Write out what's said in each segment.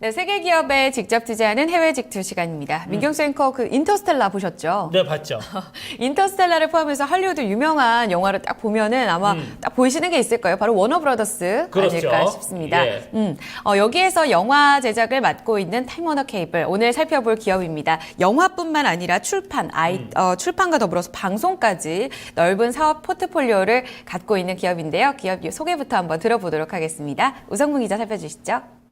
네, 세계 기업에 직접 투자하는 해외 직투 시간입니다. 민경수 앵커 그 인터스텔라 보셨죠? 네, 봤죠. 인터스텔라를 포함해서 할리우드 유명한 영화를 딱 보면은 아마 딱 보이시는 게 있을 거예요. 바로 워너브라더스 그렇죠. 아닐까 싶습니다. 예. 여기에서 영화 제작을 맡고 있는 타임워너 케이블 오늘 살펴볼 기업입니다. 영화뿐만 아니라 출판과 더불어서 방송까지 넓은 사업 포트폴리오를 갖고 있는 기업인데요. 기업 소개부터 한번 들어보도록 하겠습니다. 우성문 기자 살펴주시죠.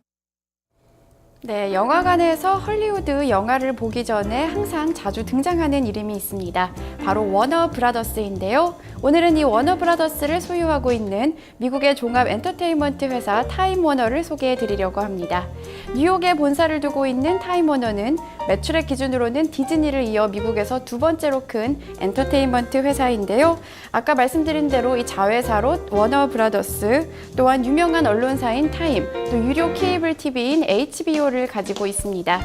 네, 영화관에서 헐리우드 영화를 보기 전에 항상 자주 등장하는 이름이 있습니다. 바로 워너 브라더스인데요. 오늘은 이 워너 브라더스를 소유하고 있는 미국의 종합 엔터테인먼트 회사 타임워너를 소개해 드리려고 합니다. 뉴욕에 본사를 두고 있는 타임워너는 매출액 기준으로는 디즈니를 이어 미국에서 두 번째로 큰 엔터테인먼트 회사인데요. 아까 말씀드린 대로 이 자회사로 워너 브라더스, 또한 유명한 언론사인 타임, 또 유료 케이블 TV인 HBO를 가지고 있습니다.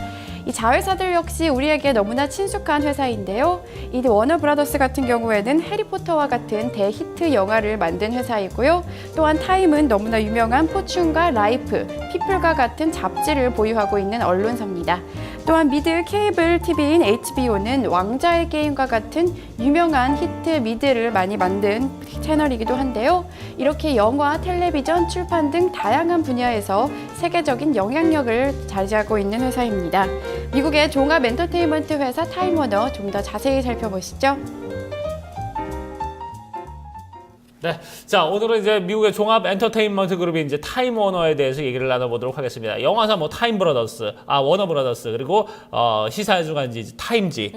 이 자회사들 역시 우리에게 너무나 친숙한 회사인데요. 이 워너 브라더스 같은 경우에는 해리포터와 같은 대히트 영화를 만든 회사이고요. 또한 타임은 너무나 유명한 포춘과 라이프, 피플과 같은 잡지를 보유하고 있는 언론사입니다. 또한 미드 케이블 TV인 HBO는 왕자의 게임과 같은 유명한 히트 미드를 많이 만든 채널이기도 한데요. 이렇게 영화, 텔레비전, 출판 등 다양한 분야에서 세계적인 영향력을 자리하고 있는 회사입니다. 미국의 종합 엔터테인먼트 회사 타임워너 좀 더 자세히 살펴보시죠. 네. 자, 오늘은 이제 미국의 종합 엔터테인먼트 그룹인 이제 타임워너에 대해서 얘기를 나눠보도록 하겠습니다. 영화사 뭐 타임브라더스, 워너브라더스, 그리고 시사주간지 타임지,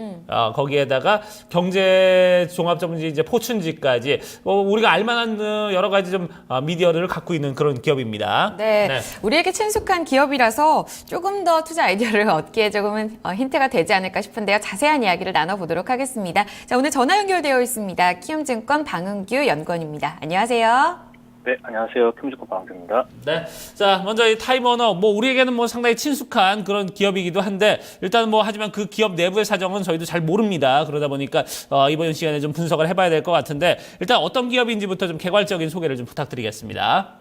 거기에다가 경제 종합 전문지 이제 포춘지까지 우리가 알만한 여러 가지 좀 미디어를 갖고 있는 그런 기업입니다. 네, 우리에게 친숙한 기업이라서 조금 더 투자 아이디어를 얻기에 조금은 힌트가 되지 않을까 싶은데요. 자세한 이야기를 나눠보도록 하겠습니다. 자, 오늘 전화 연결되어 있습니다. 키움증권 방은규 연구원입니다. 안녕하세요. 네, 안녕하세요. 킴주코 방학입니다. 네. 자, 먼저 이 타임워너, 우리에게는 상당히 친숙한 그런 기업이기도 한데, 일단 하지만 그 기업 내부의 사정은 저희도 잘 모릅니다. 그러다 보니까, 이번 시간에 좀 분석을 해봐야 될 것 같은데, 일단 어떤 기업인지부터 좀 개괄적인 소개를 좀 부탁드리겠습니다.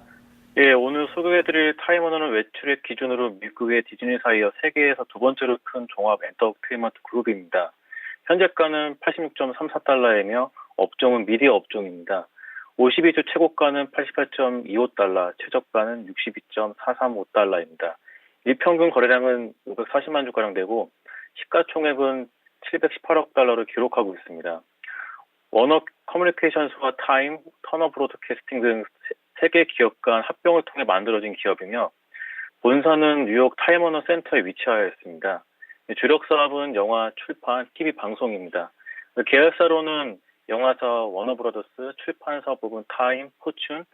예, 오늘 소개해드릴 타임워너는 매출액 기준으로 미국의 디즈니사 이어 세계에서 두 번째로 큰 종합 엔터테인먼트 그룹입니다. 현재가는 86.34달러이며, 업종은 미디어 업종입니다. 52주 최고가는 88.25달러, 최저가는 62.435달러입니다. 일평균 거래량은 540만 주가량 되고 시가총액은 718억 달러를 기록하고 있습니다. 워너 커뮤니케이션스와 타임, 터너 브로드캐스팅 등 세 개 기업 간 합병을 통해 만들어진 기업이며 본사는 뉴욕 타임워너 센터에 위치하여 있습니다. 주력 사업은 영화, 출판, TV 방송입니다. 계열사로는 영화사 워너브라더스, 출판사 부분 타임, 포춘,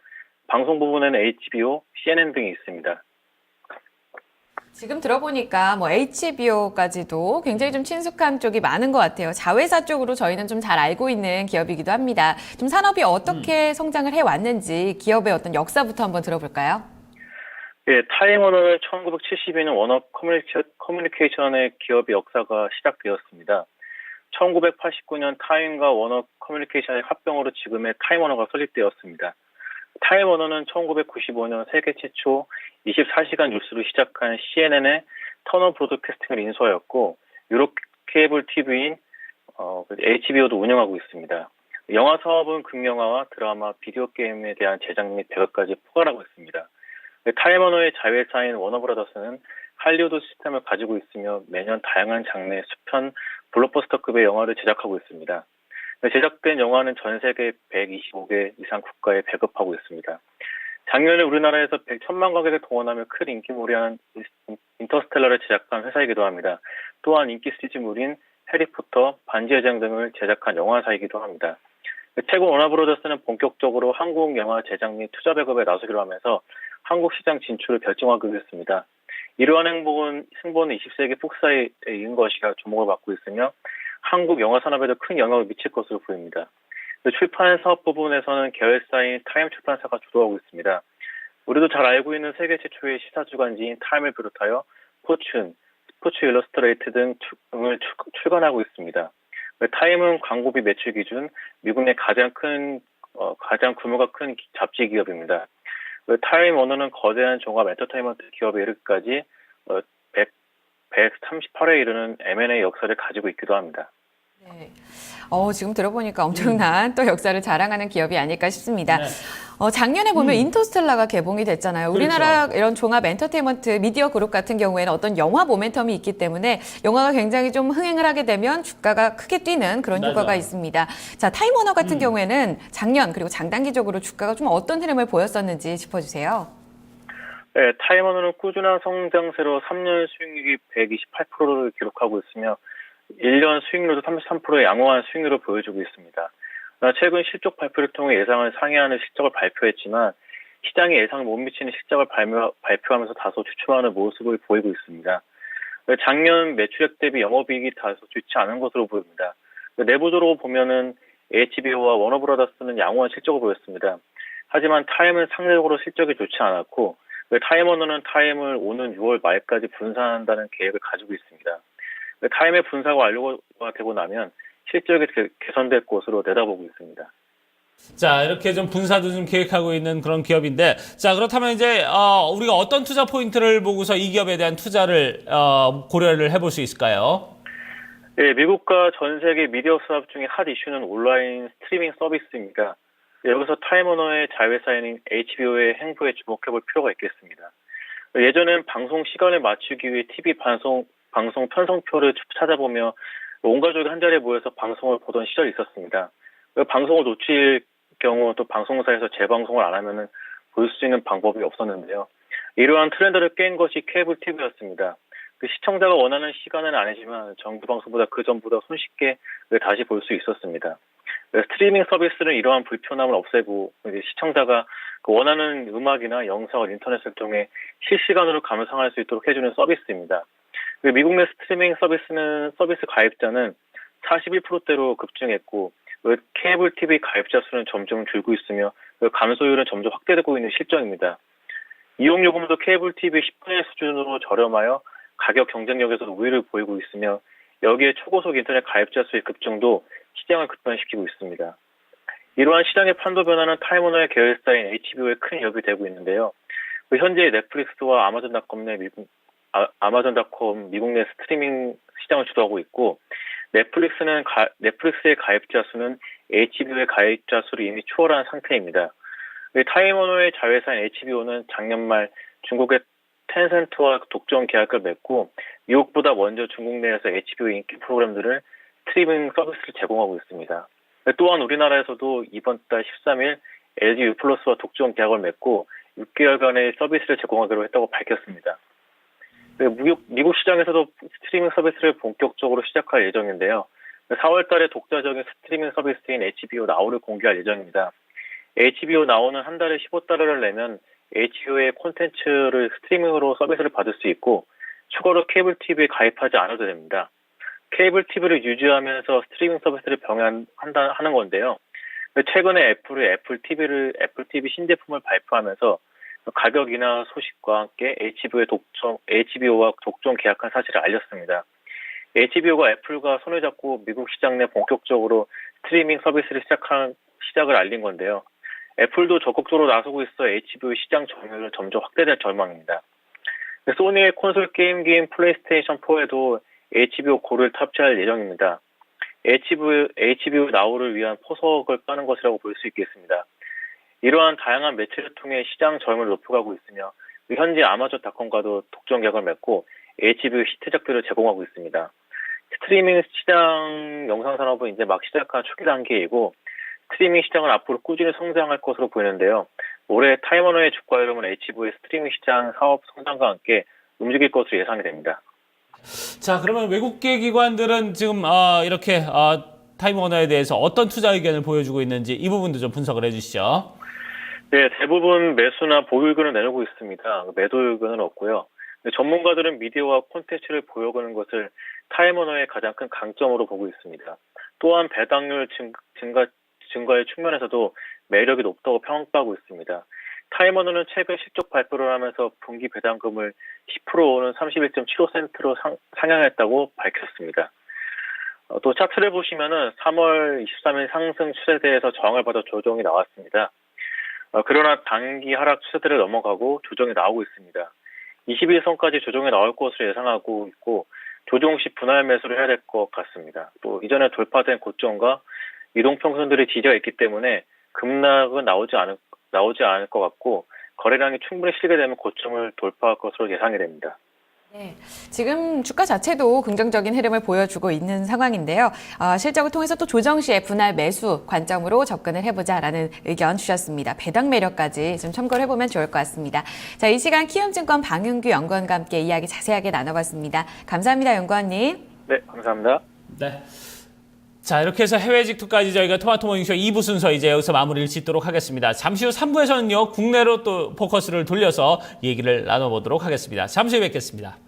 방송 부분에는 HBO, CNN 등이 있습니다. 지금 들어보니까 HBO까지도 굉장히 좀 친숙한 쪽이 많은 것 같아요. 자회사 쪽으로 저희는 좀 잘 알고 있는 기업이기도 합니다. 좀 산업이 어떻게 성장을 해왔는지 기업의 어떤 역사부터 한번 들어볼까요? 예, 타임워너는 1972년 워너 커뮤니케이션의 기업의 역사가 시작되었습니다. 1989년 타임과 워너 커뮤니케이션의 합병으로 지금의 타임워너가 설립되었습니다. 타임워너는 1995년 세계 최초 24시간 뉴스로 시작한 CNN의 터너 브로드캐스팅을 인수하였고 유럽 케이블 TV인 HBO도 운영하고 있습니다. 영화 사업은 극영화와 드라마, 비디오 게임에 대한 제작 및 배급까지 포괄하고 있습니다. 타임워너의 자회사인 워너브라더스는 할리우드 시스템을 가지고 있으며 매년 다양한 장르의 수편 블록버스터급의 영화를 제작하고 있습니다. 제작된 영화는 전 세계 125개 이상 국가에 배급하고 있습니다. 작년에 우리나라에서 1,000만 관객을 동원하며 큰 인기몰이한 인터스텔라를 제작한 회사이기도 합니다. 또한 인기 시리즈물인 해리포터, 반지의 제왕 등을 제작한 영화사이기도 합니다. 최근 워너브라더스는 본격적으로 한국 영화 제작 및 투자 배급에 나서기로 하면서 한국 시장 진출을 결정하기로 했습니다. 이러한 승부는 20세기 폭사에 이은 것이라 주목을 받고 있으며 한국 영화 산업에도 큰 영향을 미칠 것으로 보입니다. 출판 사업 부분에서는 계열사인 타임 출판사가 주도하고 있습니다. 우리도 잘 알고 있는 세계 최초의 시사주간지인 타임을 비롯하여 포춘, 스포츠 일러스트레이트 등을 출간하고 있습니다. 타임은 광고비 매출 기준 미국 내 가장 규모가 큰 잡지 기업입니다. 타임 워너는 거대한 종합 엔터테인먼트 기업에 이르기까지 100, 138회에 이르는 M&A 역사를 가지고 있기도 합니다. 네. 지금 들어보니까 엄청난 또 역사를 자랑하는 기업이 아닐까 싶습니다. 네. 작년에 보면 인터스텔라가 개봉이 됐잖아요. 우리나라 그렇죠. 이런 종합 엔터테인먼트 미디어 그룹 같은 경우에는 어떤 영화 모멘텀이 있기 때문에 영화가 굉장히 좀 흥행을 하게 되면 주가가 크게 뛰는 그런 맞아. 효과가 있습니다. 자, 타임워너 같은 경우에는 작년 그리고 장단기적으로 주가가 좀 어떤 흐름을 보였었는지 짚어주세요. 네, 타임워너는 꾸준한 성장세로 3년 수익률이 128%를 기록하고 있으며 1년 수익률도 33%의 양호한 수익률을 보여주고 있습니다. 최근 실적 발표를 통해 예상을 상회하는 실적을 발표했지만 시장이 예상을 못 미치는 실적을 발표하면서 다소 주춤하는 모습을 보이고 있습니다. 작년 매출액 대비 영업이익이 다소 좋지 않은 것으로 보입니다. 내부적으로 보면은 HBO와 워너브라더스는 양호한 실적을 보였습니다. 하지만 타임은 상대적으로 실적이 좋지 않았고 타임워너는 타임을 오는 6월 말까지 분산한다는 계획을 가지고 있습니다. 타임의 분사가 완료가 되고 나면 실적이 개선될 것으로 내다보고 있습니다. 자, 이렇게 좀 분사도 좀 계획하고 있는 그런 기업인데, 자, 그렇다면 이제, 우리가 어떤 투자 포인트를 보고서 이 기업에 대한 투자를, 고려를 해볼 수 있을까요? 네, 미국과 전 세계 미디어 사업 중에 핫 이슈는 온라인 스트리밍 서비스입니다. 여기서 타임워너의 자회사인 HBO의 행보에 주목해볼 필요가 있겠습니다. 예전엔 방송 시간을 맞추기 위해 TV 방송 편성표를 찾아보며 온 가족이 한 자리에 모여서 방송을 보던 시절이 있었습니다. 방송을 놓칠 경우 또 방송사에서 재방송을 안 하면은 볼 수 있는 방법이 없었는데요. 이러한 트렌드를 깬 것이 케이블 TV였습니다. 시청자가 원하는 시간은 아니지만 정규 방송보다 그 전보다 손쉽게 다시 볼 수 있었습니다. 스트리밍 서비스는 이러한 불편함을 없애고 시청자가 원하는 음악이나 영상을 인터넷을 통해 실시간으로 감상할 수 있도록 해주는 서비스입니다. 미국 내 스트리밍 서비스 가입자는 41%대로 급증했고 케이블 TV 가입자 수는 점점 줄고 있으며 감소율은 점점 확대되고 있는 실정입니다. 이용 요금도 케이블 TV 10분의 수준으로 저렴하여 가격 경쟁력에서도 우위를 보이고 있으며 여기에 초고속 인터넷 가입자 수의 급증도 시장을 급변시키고 있습니다. 이러한 시장의 판도 변화는 타임워너의 계열사인 HBO에 큰 위협이 되고 있는데요. 현재 넷플릭스와 아마존닷컴 미국 내 스트리밍 시장을 주도하고 있고 넷플릭스의 가입자 수는 HBO의 가입자 수를 이미 추월한 상태입니다. 타임워너의 자회사인 HBO는 작년 말 중국의 텐센트와 독점 계약을 맺고 미국보다 먼저 중국 내에서 HBO 인기 프로그램들을 스트리밍 서비스를 제공하고 있습니다. 또한 우리나라에서도 이번 달 13일 LG U+와 독점 계약을 맺고 6개월간의 서비스를 제공하기로 했다고 밝혔습니다. 미국 시장에서도 스트리밍 서비스를 본격적으로 시작할 예정인데요. 4월 달에 독자적인 스트리밍 서비스인 HBO 나우를 공개할 예정입니다. HBO 나우는 한 달에 $15를 내면 HBO의 콘텐츠를 스트리밍으로 서비스를 받을 수 있고 추가로 케이블 TV에 가입하지 않아도 됩니다. 케이블 TV를 유지하면서 스트리밍 서비스를 병행하는 건데요. 최근에 애플이 애플 TV 신제품을 발표하면서 가격 인하 소식과 함께 HBO와 독점 계약한 사실을 알렸습니다. HBO가 애플과 손을 잡고 미국 시장 내 본격적으로 스트리밍 서비스를 시작을 알린 건데요. 애플도 적극적으로 나서고 있어 HBO 시장 점유율은 점점 확대될 전망입니다. 소니의 콘솔 게임기인 플레이스테이션 4에도 HBO 고를 탑재할 예정입니다. HBO 나우를 위한 포석을 까는 것이라고 볼 수 있겠습니다. 이러한 다양한 매체를 통해 시장 점유율을 높여가고 있으며 현재 아마존닷컴과도 독점 계약을 맺고 HBO 히트작들을 제공하고 있습니다. 스트리밍 시장 영상 산업은 이제 막 시작한 초기 단계이고 스트리밍 시장은 앞으로 꾸준히 성장할 것으로 보이는데요. 올해 타임워너의 주가 흐름은 HBO의 스트리밍 시장 사업 성장과 함께 움직일 것으로 예상이 됩니다. 자, 그러면 외국계 기관들은 지금 이렇게 타임워너에 대해서 어떤 투자 의견을 보여주고 있는지 이 부분도 좀 분석을 해주시죠. 네, 대부분 매수나 보유 의견을 내놓고 있습니다. 매도 의견은 없고요. 전문가들은 미디어와 콘텐츠를 보여주는 것을 타임워너의 가장 큰 강점으로 보고 있습니다. 또한 배당률 증가의 측면에서도 매력이 높다고 평가하고 있습니다. 타임워너는 최근 실적 발표를 하면서 분기 배당금을 10% 오는 31.75센트로 상향했다고 밝혔습니다. 또 차트를 보시면은 3월 23일 상승 추세대에서 저항을 받아 조정이 나왔습니다. 그러나 단기 하락 추세대를 넘어가고 조정이 나오고 있습니다. 21선까지 조정이 나올 것으로 예상하고 있고 조정 시 분할 매수를 해야 될 것 같습니다. 또 이전에 돌파된 고점과 이동평선들의 지지가 있기 때문에 급락은 나오지 않을 것 같고 거래량이 충분히 실게 되면 고점을 돌파할 것으로 예상이 됩니다. 네, 지금 주가 자체도 긍정적인 흐름을 보여주고 있는 상황인데요. 실적을 통해서 또 조정 시에 분할 매수 관점으로 접근을 해보자라는 의견 주셨습니다. 배당 매력까지 좀 참고를 해보면 좋을 것 같습니다. 자, 이 시간 키움증권 방윤규 연구원과 함께 이야기 자세하게 나눠봤습니다. 감사합니다, 연구원님. 네, 감사합니다. 네. 자, 이렇게 해서 해외 직투까지 저희가 토마토 모닝쇼 2부 순서 이제 여기서 마무리를 짓도록 하겠습니다. 잠시 후 3부에서는요, 국내로 또 포커스를 돌려서 얘기를 나눠보도록 하겠습니다. 잠시 후에 뵙겠습니다.